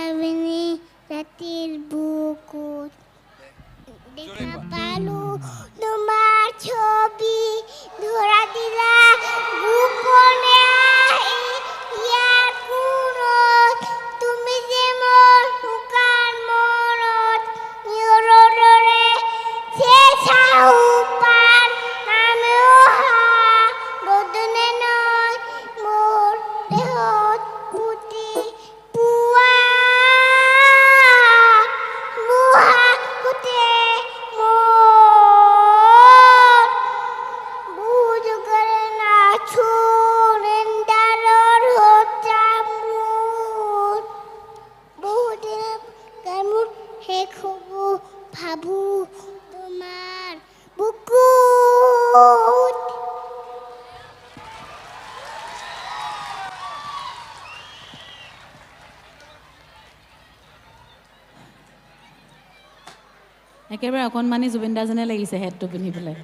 আবিনি রাতের বুকুত দেখা পালু তোমার ছবি ধরা দিলা গোপনে ইয়ার কুনত তুমি যে মোর হুকার মনত নিয়ররে সে ছাউ পার নামেও হা বদনে নয় মোর দেহত পুতি পুয়া মুহা কুতে মোর বুঝ করে না ছুনেন ডালর হচ্ছামুর বহুদিন কামুর হে খবু ভাবু তোমার বুকুত একেবাৰে অকণমানি জুবিন দাজনে লাগিছে হেডটো পিন্ধি পেলাই